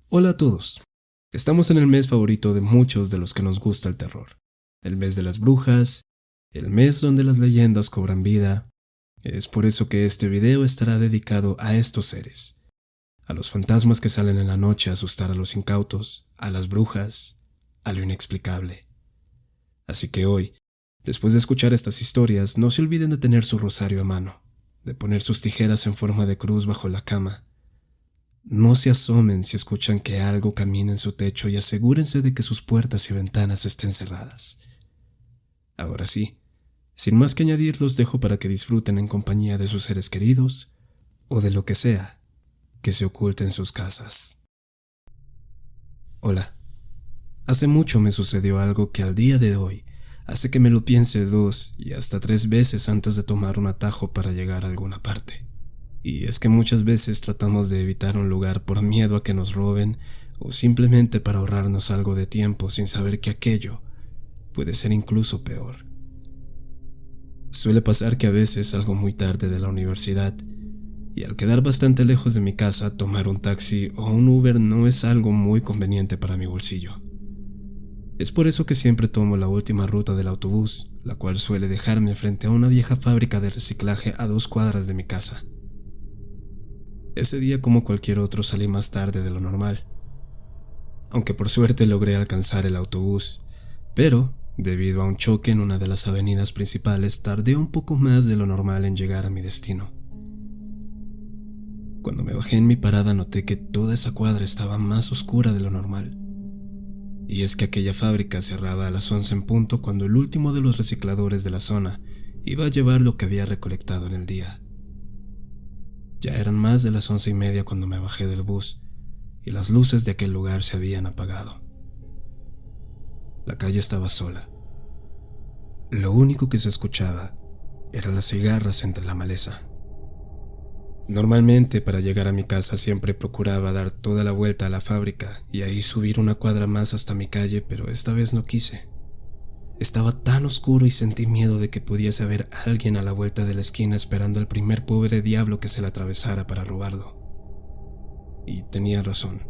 Hola a todos. Estamos en el mes favorito de muchos de los que nos gusta el terror. El mes de las brujas, el mes donde las leyendas cobran vida. Es por eso que este video estará dedicado a estos seres. A los fantasmas que salen en la noche a asustar a los incautos, a las brujas, a lo inexplicable. Así que hoy, después de escuchar estas historias, no se olviden de tener su rosario a mano, de poner sus tijeras en forma de cruz bajo la cama. No se asomen si escuchan que algo camina en su techo y asegúrense de que sus puertas y ventanas estén cerradas. Ahora sí, sin más que añadir, los dejo para que disfruten en compañía de sus seres queridos o de lo que sea que se oculte en sus casas. Hola. Hace mucho me sucedió algo que al día de hoy hace que me lo piense 2 y hasta 3 veces antes de tomar un atajo para llegar a alguna parte. Y es que muchas veces tratamos de evitar un lugar por miedo a que nos roben o simplemente para ahorrarnos algo de tiempo sin saber que aquello puede ser incluso peor. Suele pasar que a veces salgo muy tarde de la universidad y al quedar bastante lejos de mi casa, tomar un taxi o un Uber no es algo muy conveniente para mi bolsillo. Es por eso que siempre tomo la última ruta del autobús, la cual suele dejarme frente a una vieja fábrica de reciclaje a 2 cuadras de mi casa. Ese día, como cualquier otro, salí más tarde de lo normal, aunque por suerte logré alcanzar el autobús, pero debido a un choque en una de las avenidas principales tardé un poco más de lo normal en llegar a mi destino. Cuando me bajé en mi parada noté que toda esa cuadra estaba más oscura de lo normal, y es que aquella fábrica cerraba a las 11 en punto cuando el último de los recicladores de la zona iba a llevar lo que había recolectado en el día. Ya eran más de las 11:30 cuando me bajé del bus y las luces de aquel lugar se habían apagado. La calle estaba sola. Lo único que se escuchaba eran las cigarras entre la maleza. Normalmente para llegar a mi casa siempre procuraba dar toda la vuelta a la fábrica y ahí subir una cuadra más hasta mi calle, pero esta vez no quise. Estaba tan oscuro y sentí miedo de que pudiese haber alguien a la vuelta de la esquina esperando al primer pobre diablo que se le atravesara para robarlo. Y tenía razón.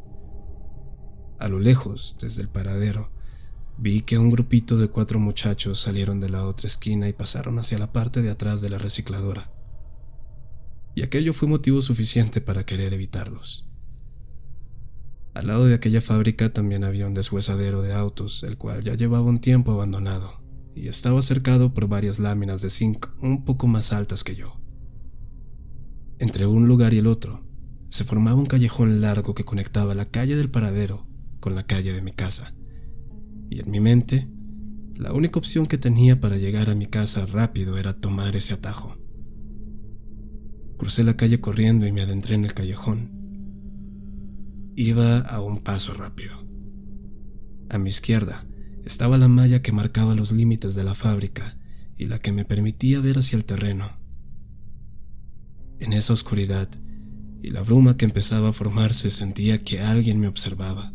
A lo lejos, desde el paradero, vi que un grupito de 4 muchachos salieron de la otra esquina y pasaron hacia la parte de atrás de la recicladora. Y aquello fue motivo suficiente para querer evitarlos. Al lado de aquella fábrica también había un deshuesadero de autos, el cual ya llevaba un tiempo abandonado, y estaba cercado por varias láminas de zinc un poco más altas que yo. Entre un lugar y el otro, se formaba un callejón largo que conectaba la calle del paradero con la calle de mi casa, y en mi mente, la única opción que tenía para llegar a mi casa rápido era tomar ese atajo. Crucé la calle corriendo y me adentré en el callejón. Iba a un paso rápido. A mi izquierda estaba la malla que marcaba los límites de la fábrica y la que me permitía ver hacia el terreno. En esa oscuridad y la bruma que empezaba a formarse sentía que alguien me observaba.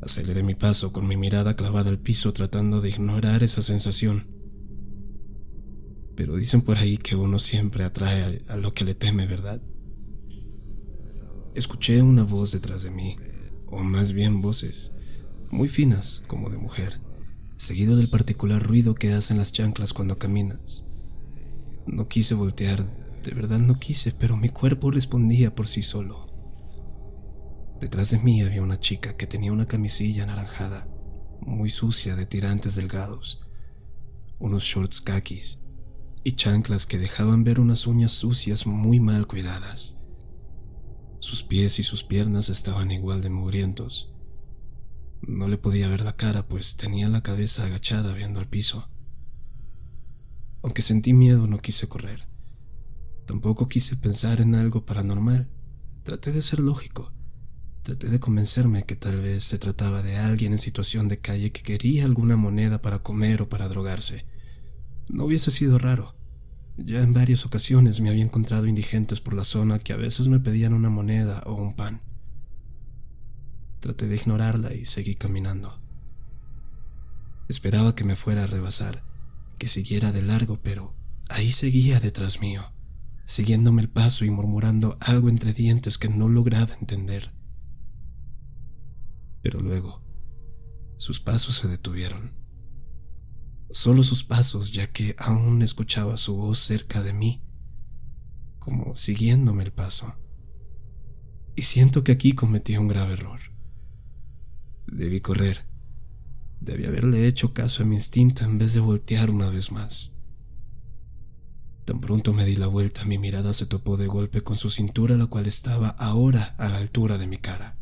Aceleré mi paso con mi mirada clavada al piso tratando de ignorar esa sensación. Pero dicen por ahí que uno siempre atrae a lo que le teme, ¿verdad? Escuché una voz detrás de mí, o más bien voces, muy finas como de mujer, seguido del particular ruido que hacen las chanclas cuando caminas. No quise voltear, de verdad no quise, pero mi cuerpo respondía por sí solo. Detrás de mí había una chica que tenía una camisilla anaranjada, muy sucia de tirantes delgados, unos shorts kakis y chanclas que dejaban ver unas uñas sucias muy mal cuidadas. Sus pies y sus piernas estaban igual de mugrientos. No le podía ver la cara, pues tenía la cabeza agachada viendo al piso. Aunque sentí miedo, no quise correr. Tampoco quise pensar en algo paranormal. Traté de ser lógico. Traté de convencerme que tal vez se trataba de alguien en situación de calle que quería alguna moneda para comer o para drogarse. No hubiese sido raro. Ya en varias ocasiones me había encontrado indigentes por la zona que a veces me pedían una moneda o un pan. Traté de ignorarla y seguí caminando. Esperaba que me fuera a rebasar, que siguiera de largo, pero ahí seguía detrás mío, siguiéndome el paso y murmurando algo entre dientes que no lograba entender. Pero luego, sus pasos se detuvieron. Solo sus pasos, ya que aún escuchaba su voz cerca de mí, como siguiéndome el paso. Y siento que aquí cometí un grave error. Debí correr. Debí haberle hecho caso a mi instinto en vez de voltear una vez más. Tan pronto me di la vuelta, mi mirada se topó de golpe con su cintura, la cual estaba ahora a la altura de mi cara.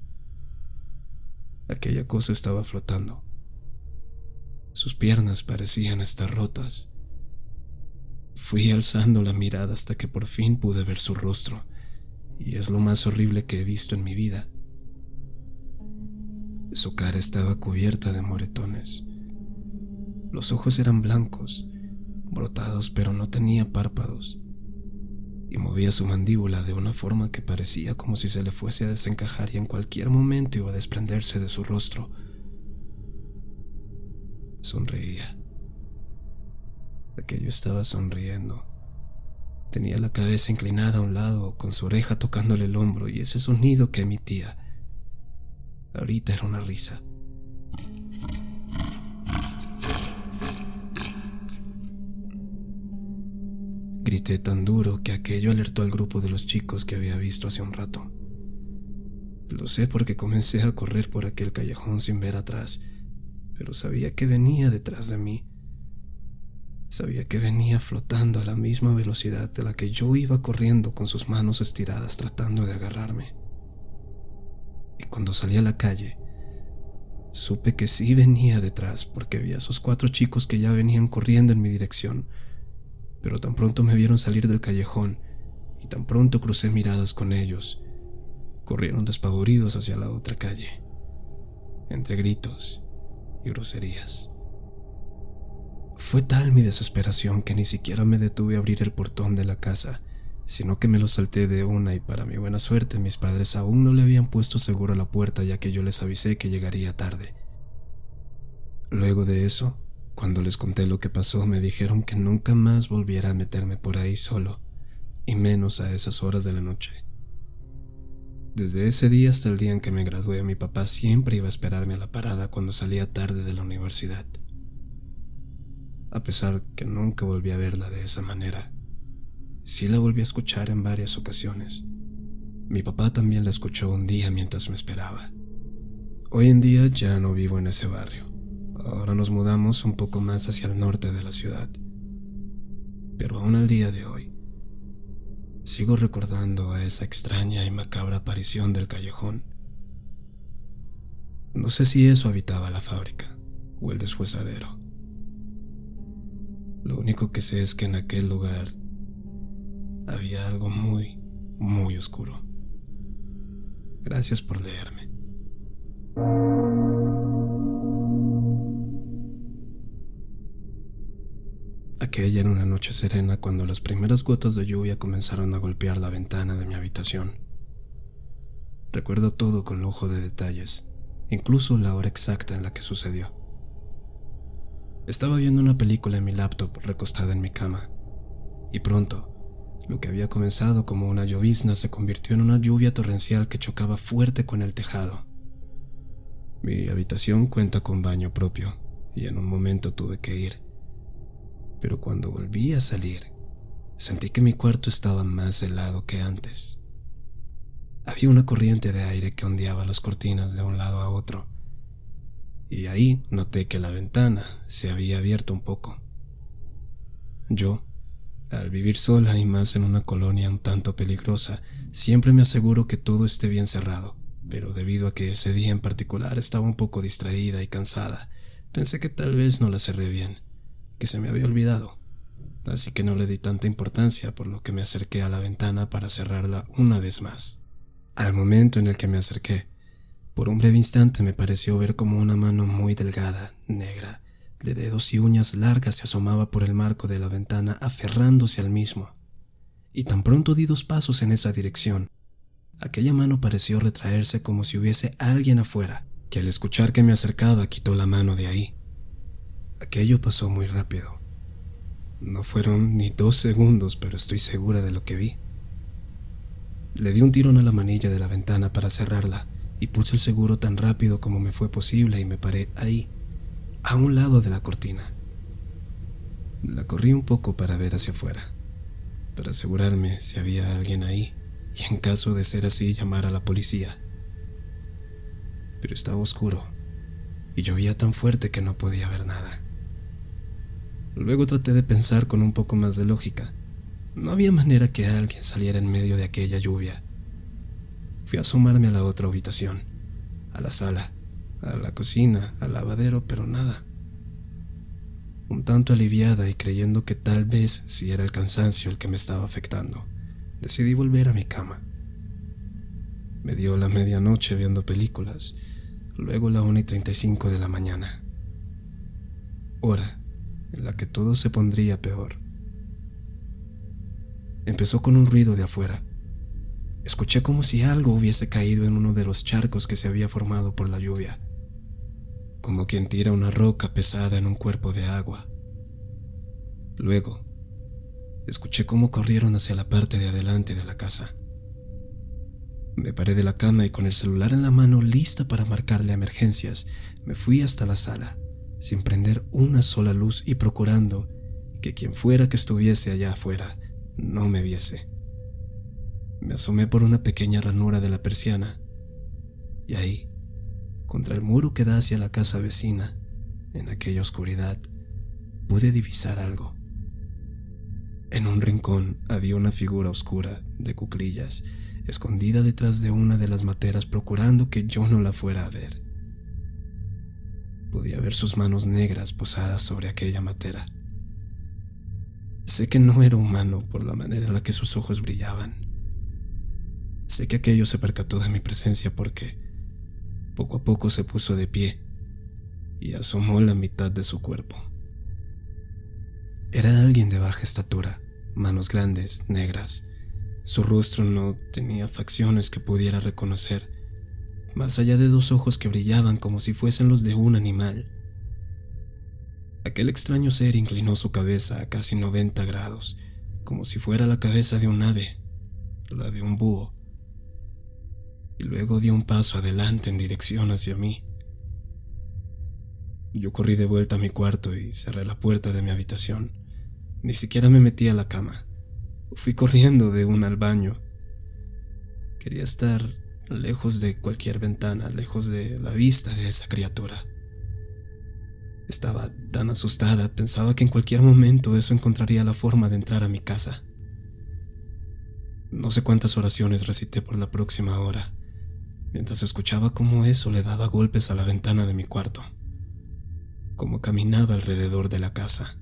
Aquella cosa estaba flotando. Sus piernas parecían estar rotas. Fui alzando la mirada hasta que por fin pude ver su rostro, y es lo más horrible que he visto en mi vida. Su cara estaba cubierta de moretones. Los ojos eran blancos, brotados, pero no tenía párpados, y movía su mandíbula de una forma que parecía como si se le fuese a desencajar y en cualquier momento iba a desprenderse de su rostro. Sonreía. Aquello estaba sonriendo. Tenía la cabeza inclinada a un lado, con su oreja tocándole el hombro, y ese sonido que emitía ahorita era una risa. Grité tan duro que aquello alertó al grupo de los chicos que había visto hace un rato. Lo sé porque comencé a correr por aquel callejón sin ver atrás, pero sabía que venía detrás de mí. Sabía que venía flotando a la misma velocidad de la que yo iba corriendo, con sus manos estiradas tratando de agarrarme. Y cuando salí a la calle, supe que sí venía detrás porque vi a esos 4 chicos que ya venían corriendo en mi dirección, pero tan pronto me vieron salir del callejón y tan pronto crucé miradas con ellos, corrieron despavoridos hacia la otra calle, entre gritos y groserías. Fue tal mi desesperación que ni siquiera me detuve a abrir el portón de la casa, sino que me lo salté de una, y para mi buena suerte mis padres aún no le habían puesto seguro a la puerta, ya que yo les avisé que llegaría tarde. Luego de eso, cuando les conté lo que pasó, me dijeron que nunca más volviera a meterme por ahí solo, y menos a esas horas de la noche. Desde ese día hasta el día en que me gradué, mi papá siempre iba a esperarme a la parada cuando salía tarde de la universidad. A pesar que nunca volví a verla de esa manera, sí la volví a escuchar en varias ocasiones. Mi papá también la escuchó un día mientras me esperaba. Hoy en día ya no vivo en ese barrio. Ahora nos mudamos un poco más hacia el norte de la ciudad. Pero aún al día de hoy, sigo recordando a esa extraña y macabra aparición del callejón. No sé si eso habitaba la fábrica o el deshuesadero. Lo único que sé es que en aquel lugar había algo muy, muy oscuro. Gracias por leerme. Aquella era una noche serena cuando las primeras gotas de lluvia comenzaron a golpear la ventana de mi habitación. Recuerdo todo con lujo de detalles, incluso la hora exacta en la que sucedió. Estaba viendo una película en mi laptop recostada en mi cama, y pronto, lo que había comenzado como una llovizna se convirtió en una lluvia torrencial que chocaba fuerte con el tejado. Mi habitación cuenta con baño propio, y en un momento tuve que ir. Pero cuando volví a salir, sentí que mi cuarto estaba más helado que antes. Había una corriente de aire que ondeaba las cortinas de un lado a otro, y ahí noté que la ventana se había abierto un poco. Yo, al vivir sola y más en una colonia un tanto peligrosa, siempre me aseguro que todo esté bien cerrado, pero debido a que ese día en particular estaba un poco distraída y cansada, pensé que tal vez no la cerré bien, que se me había olvidado, así que no le di tanta importancia, por lo que me acerqué a la ventana para cerrarla una vez más. Al momento en el que me acerqué, por un breve instante me pareció ver como una mano muy delgada, negra, de dedos y uñas largas se asomaba por el marco de la ventana aferrándose al mismo, y tan pronto di 2 pasos en esa dirección, Aquella mano pareció retraerse como si hubiese alguien afuera, que al escuchar que me acercaba quitó la mano de ahí. Aquello pasó muy rápido. No fueron ni 2 segundos, pero estoy segura de lo que vi. Le di un tirón a la manilla de la ventana para cerrarla y puse el seguro tan rápido como me fue posible y me paré ahí, a un lado de la cortina. La corrí un poco para ver hacia afuera, para asegurarme si había alguien ahí y en caso de ser así llamar a la policía. Pero estaba oscuro y llovía tan fuerte que no podía ver nada. Luego traté de pensar con un poco más de lógica. No había manera que alguien saliera en medio de aquella lluvia. Fui a asomarme a la otra habitación, a la sala, a la cocina, al lavadero, pero nada. Un tanto aliviada y creyendo que tal vez sí era el cansancio el que me estaba afectando, decidí volver a mi cama. Me dio la medianoche viendo películas, luego la 1:35 de la mañana. Hora en la que todo se pondría peor. Empezó con un ruido de afuera. Escuché como si algo hubiese caído en uno de los charcos que se había formado por la lluvia, como quien tira una roca pesada en un cuerpo de agua. Luego, escuché cómo corrieron hacia la parte de adelante de la casa. Me paré de la cama y con el celular en la mano lista para marcarle a emergencias, me fui hasta la sala, sin prender una sola luz y procurando que quien fuera que estuviese allá afuera no me viese. Me asomé por una pequeña ranura de la persiana y ahí, contra el muro que da hacia la casa vecina, en aquella oscuridad, pude divisar algo. En un rincón había una figura oscura de cuclillas, escondida detrás de una de las materas procurando que yo no la fuera a ver. Podía ver sus manos negras posadas sobre aquella matera. Sé que no era humano por la manera en la que sus ojos brillaban. Sé que aquello se percató de mi presencia porque poco a poco se puso de pie y asomó la mitad de su cuerpo. Era alguien de baja estatura, manos grandes, negras. Su rostro no tenía facciones que pudiera reconocer, más allá de 2 ojos que brillaban como si fuesen los de un animal. Aquel extraño ser inclinó su cabeza a casi 90 grados, como si fuera la cabeza de un ave, la de un búho, y luego dio un paso adelante en dirección hacia mí. Yo corrí de vuelta a mi cuarto y cerré la puerta de mi habitación. Ni siquiera me metí a la cama. Fui corriendo de una al baño. Quería estar lejos de cualquier ventana, lejos de la vista de esa criatura. Estaba tan asustada, pensaba que en cualquier momento eso encontraría la forma de entrar a mi casa. No sé cuántas oraciones recité por la próxima hora, mientras escuchaba cómo eso le daba golpes a la ventana de mi cuarto, cómo caminaba alrededor de la casa.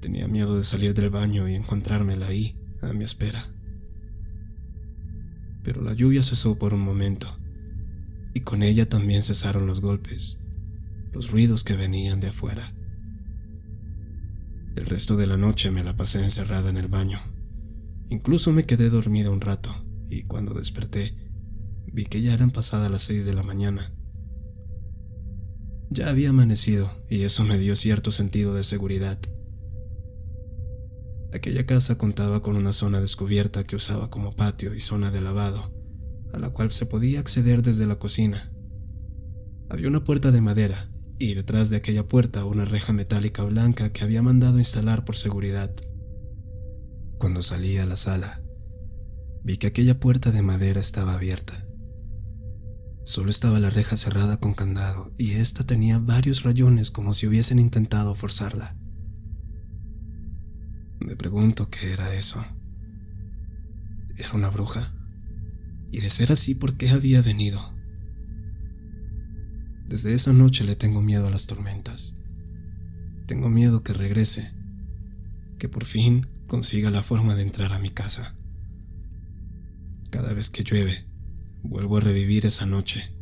Tenía miedo de salir del baño y encontrármela ahí, a mi espera. Pero la lluvia cesó por un momento, y con ella también cesaron los golpes, los ruidos que venían de afuera. El resto de la noche me la pasé encerrada en el baño. Incluso me quedé dormida un rato, y cuando desperté, vi que ya eran pasadas las 6 de la mañana. Ya había amanecido, y eso me dio cierto sentido de seguridad. Aquella casa contaba con una zona descubierta que usaba como patio y zona de lavado, a la cual se podía acceder desde la cocina. Había una puerta de madera, y detrás de aquella puerta una reja metálica blanca que había mandado instalar por seguridad. Cuando salí a la sala, vi que aquella puerta de madera estaba abierta. Solo estaba la reja cerrada con candado y esta tenía varios rayones como si hubiesen intentado forzarla. Me pregunto qué era eso. ¿Era una bruja? Y de ser así, ¿por qué había venido? Desde esa noche le tengo miedo a las tormentas. Tengo miedo que regrese, que por fin consiga la forma de entrar a mi casa. Cada vez que llueve, vuelvo a revivir esa noche,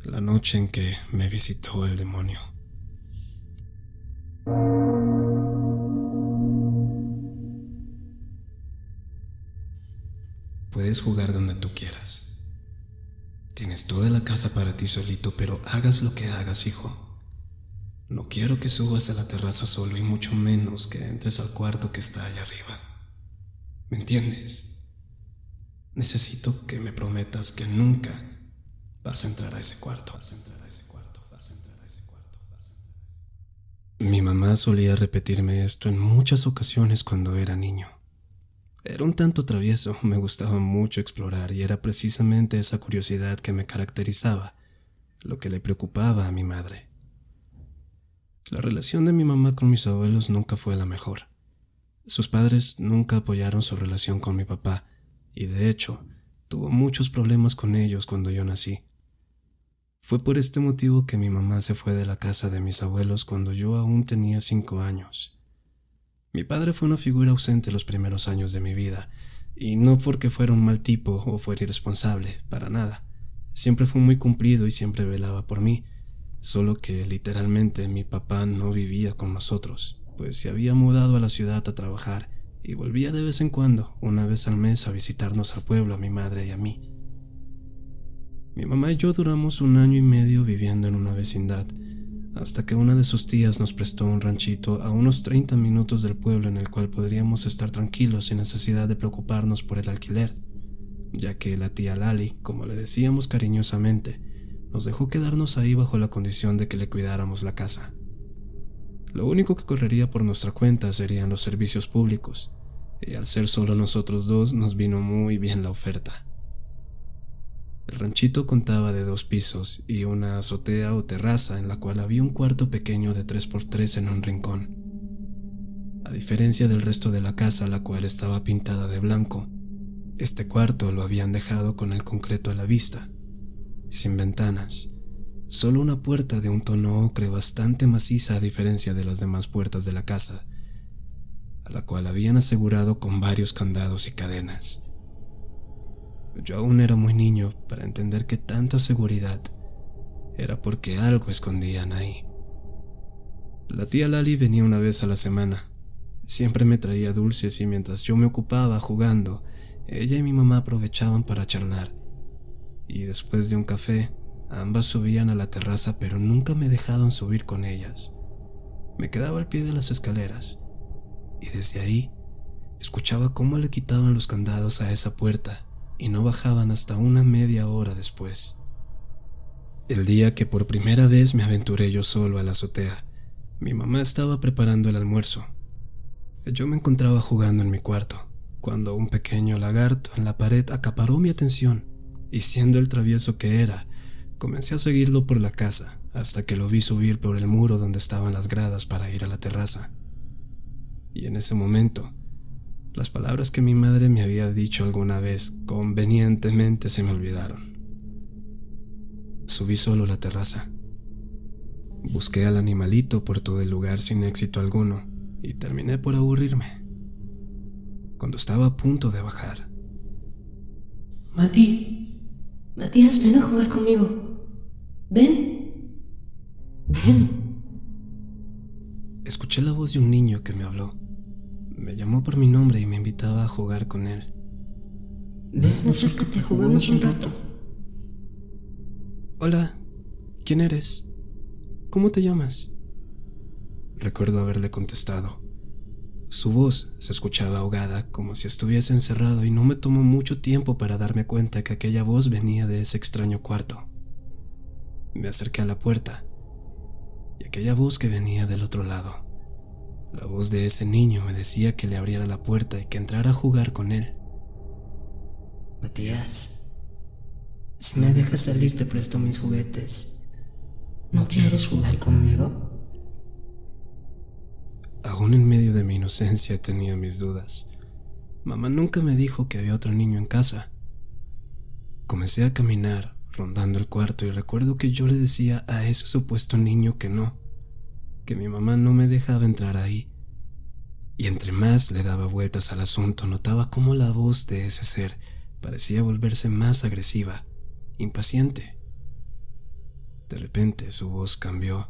la noche en que me visitó el demonio. Puedes jugar donde tú quieras. Tienes toda la casa para ti solito, pero hagas lo que hagas, hijo. No quiero que subas a la terraza solo y mucho menos que entres al cuarto que está allá arriba. ¿Me entiendes? Necesito que me prometas que nunca vas a entrar a ese cuarto. Mi mamá solía repetirme esto en muchas ocasiones cuando era niño. Era un tanto travieso, me gustaba mucho explorar y era precisamente esa curiosidad que me caracterizaba, lo que le preocupaba a mi madre. La relación de mi mamá con mis abuelos nunca fue la mejor. Sus padres nunca apoyaron su relación con mi papá y de hecho tuvo muchos problemas con ellos cuando yo nací. Fue por este motivo que mi mamá se fue de la casa de mis abuelos cuando yo aún tenía 5 años. Mi padre fue una figura ausente los primeros años de mi vida, y no porque fuera un mal tipo o fuera irresponsable, para nada. Siempre fue muy cumplido y siempre velaba por mí, solo que literalmente mi papá no vivía con nosotros, pues se había mudado a la ciudad a trabajar y volvía de vez en cuando, una vez al mes, a visitarnos al pueblo a mi madre y a mí. Mi mamá y yo duramos 1 año y medio viviendo en una vecindad, hasta que una de sus tías nos prestó un ranchito a unos 30 minutos del pueblo en el cual podríamos estar tranquilos sin necesidad de preocuparnos por el alquiler, ya que la tía Lali, como le decíamos cariñosamente, nos dejó quedarnos ahí bajo la condición de que le cuidáramos la casa. Lo único que correría por nuestra cuenta serían los servicios públicos, y al ser solo nosotros dos nos vino muy bien la oferta. El ranchito contaba de 2 pisos y una azotea o terraza en la cual había un cuarto pequeño de 3x3 en un rincón. A diferencia del resto de la casa, la cual estaba pintada de blanco, este cuarto lo habían dejado con el concreto a la vista, sin ventanas, solo una puerta de un tono ocre bastante maciza a diferencia de las demás puertas de la casa, a la cual habían asegurado con varios candados y cadenas. Yo aún era muy niño para entender que tanta seguridad era porque algo escondían ahí. La tía Lali venía una vez a la semana. Siempre me traía dulces y mientras yo me ocupaba jugando, ella y mi mamá aprovechaban para charlar. Y después de un café, ambas subían a la terraza, pero nunca me dejaban subir con ellas. Me quedaba al pie de las escaleras y desde ahí escuchaba cómo le quitaban los candados a esa puerta y no bajaban hasta una media hora después. El día que por primera vez me aventuré yo solo a la azotea, mi mamá estaba preparando el almuerzo. Yo me encontraba jugando en mi cuarto, cuando un pequeño lagarto en la pared acaparó mi atención, y siendo el travieso que era, comencé a seguirlo por la casa, hasta que lo vi subir por el muro donde estaban las gradas para ir a la terraza. Y en ese momento, las palabras que mi madre me había dicho alguna vez convenientemente se me olvidaron. Subí solo a la terraza. Busqué al animalito por todo el lugar sin éxito alguno y terminé por aburrirme. Cuando estaba a punto de bajar. Matías, ven a jugar conmigo. Ven. Escuché la voz de un niño que me habló. Me llamó por mi nombre y me invitaba a jugar con él. Ven, acércate, juguemos un rato. Hola, ¿quién eres? ¿Cómo te llamas? Recuerdo haberle contestado. Su voz se escuchaba ahogada, como si estuviese encerrado, y no me tomó mucho tiempo para darme cuenta que aquella voz venía de ese extraño cuarto. Me acerqué a la puerta, y aquella voz que venía del otro lado, la voz de ese niño, me decía que le abriera la puerta y que entrara a jugar con él. Matías, si me dejas salir te presto mis juguetes. ¿No quieres jugar conmigo? Aún en medio de mi inocencia tenía mis dudas. Mamá nunca me dijo que había otro niño en casa. Comencé a caminar, rondando el cuarto, y recuerdo que yo le decía a ese supuesto niño que no, que mi mamá no me dejaba entrar ahí. Y entre más le daba vueltas al asunto, notaba cómo la voz de ese ser parecía volverse más agresiva, impaciente. De repente su voz cambió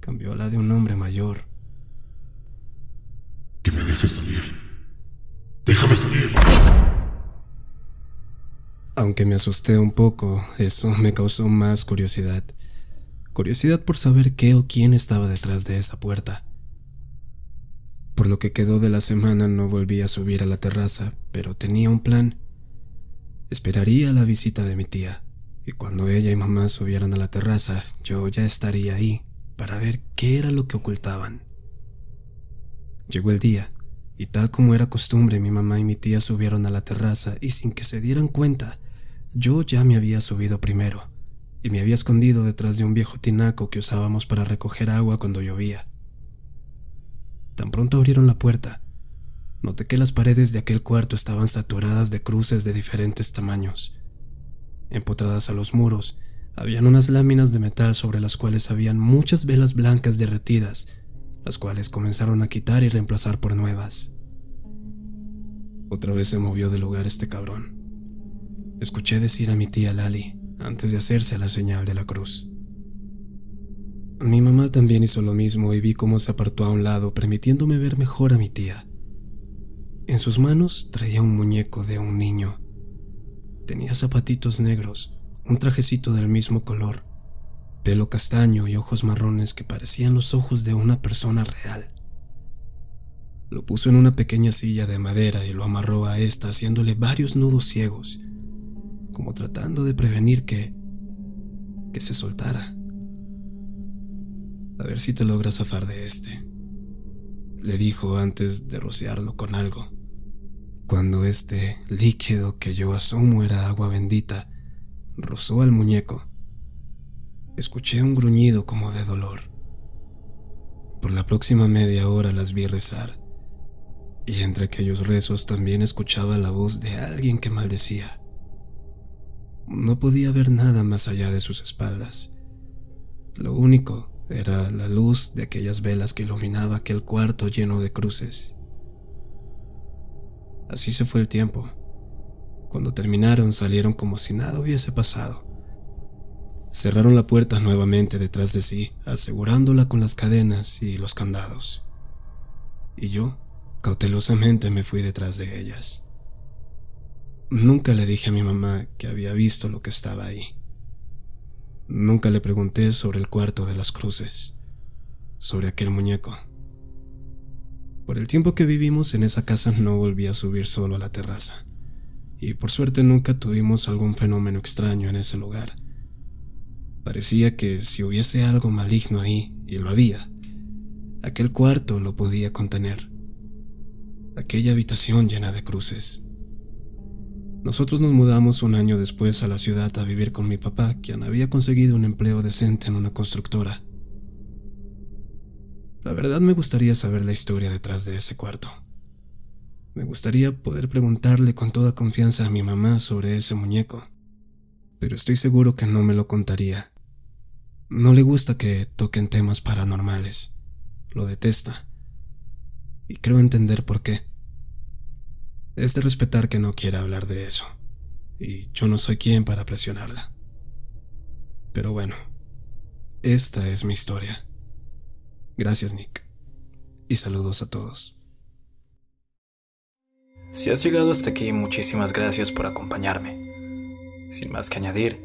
a la de un hombre mayor. Que me dejes salir. ¡Déjame salir! Aunque me asusté un poco, eso me causó más curiosidad. Curiosidad por saber qué o quién estaba detrás de esa puerta. Por lo que quedó de la semana no volví a subir a la terraza, pero tenía un plan. Esperaría la visita de mi tía, y cuando ella y mamá subieran a la terraza, yo ya estaría ahí para ver qué era lo que ocultaban. Llegó el día, y tal como era costumbre, mi mamá y mi tía subieron a la terraza y sin que se dieran cuenta, yo ya me había subido primero, y me había escondido detrás de un viejo tinaco que usábamos para recoger agua cuando llovía. Tan pronto abrieron la puerta, noté que las paredes de aquel cuarto estaban saturadas de cruces de diferentes tamaños. Empotradas a los muros, habían unas láminas de metal sobre las cuales habían muchas velas blancas derretidas, las cuales comenzaron a quitar y reemplazar por nuevas. Otra vez se movió del lugar este cabrón. Escuché decir a mi tía Lali antes de hacerse la señal de la cruz. Mi mamá también hizo lo mismo y vi cómo se apartó a un lado, permitiéndome ver mejor a mi tía. En sus manos traía un muñeco de un niño. Tenía zapatitos negros, un trajecito del mismo color, pelo castaño y ojos marrones que parecían los ojos de una persona real. Lo puso en una pequeña silla de madera y lo amarró a esta haciéndole varios nudos ciegos, como tratando de prevenir que se soltara. A ver si te logras zafar de este, le dijo antes de rociarlo con algo. Cuando este líquido que yo asumo era agua bendita rozó al muñeco, escuché un gruñido como de dolor. Por la próxima media hora las vi rezar, y entre aquellos rezos también escuchaba la voz de alguien que maldecía. No podía ver nada más allá de sus espaldas. Lo único era la luz de aquellas velas que iluminaba aquel cuarto lleno de cruces. Así se fue el tiempo. Cuando terminaron, salieron como si nada hubiese pasado. Cerraron la puerta nuevamente detrás de sí, asegurándola con las cadenas y los candados. Y yo, cautelosamente, me fui detrás de ellas. Nunca le dije a mi mamá que había visto lo que estaba ahí. Nunca le pregunté sobre el cuarto de las cruces, sobre aquel muñeco. Por el tiempo que vivimos en esa casa no volví a subir solo a la terraza, y por suerte nunca tuvimos algún fenómeno extraño en ese lugar. Parecía que si hubiese algo maligno ahí, y lo había, aquel cuarto lo podía contener. Aquella habitación llena de cruces. Nosotros nos mudamos un año después a la ciudad a vivir con mi papá, quien había conseguido un empleo decente en una constructora. La verdad me gustaría saber la historia detrás de ese cuarto. Me gustaría poder preguntarle con toda confianza a mi mamá sobre ese muñeco, pero estoy seguro que no me lo contaría. No le gusta que toquen temas paranormales, lo detesta, y creo entender por qué. Es de respetar que no quiera hablar de eso, y yo no soy quien para presionarla. Pero bueno, esta es mi historia. Gracias, Nick, y saludos a todos. Si has llegado hasta aquí, muchísimas gracias por acompañarme. Sin más que añadir,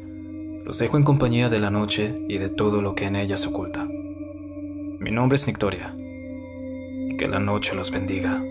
los dejo en compañía de la noche y de todo lo que en ella se oculta. Mi nombre es Nictoria, y que la noche los bendiga.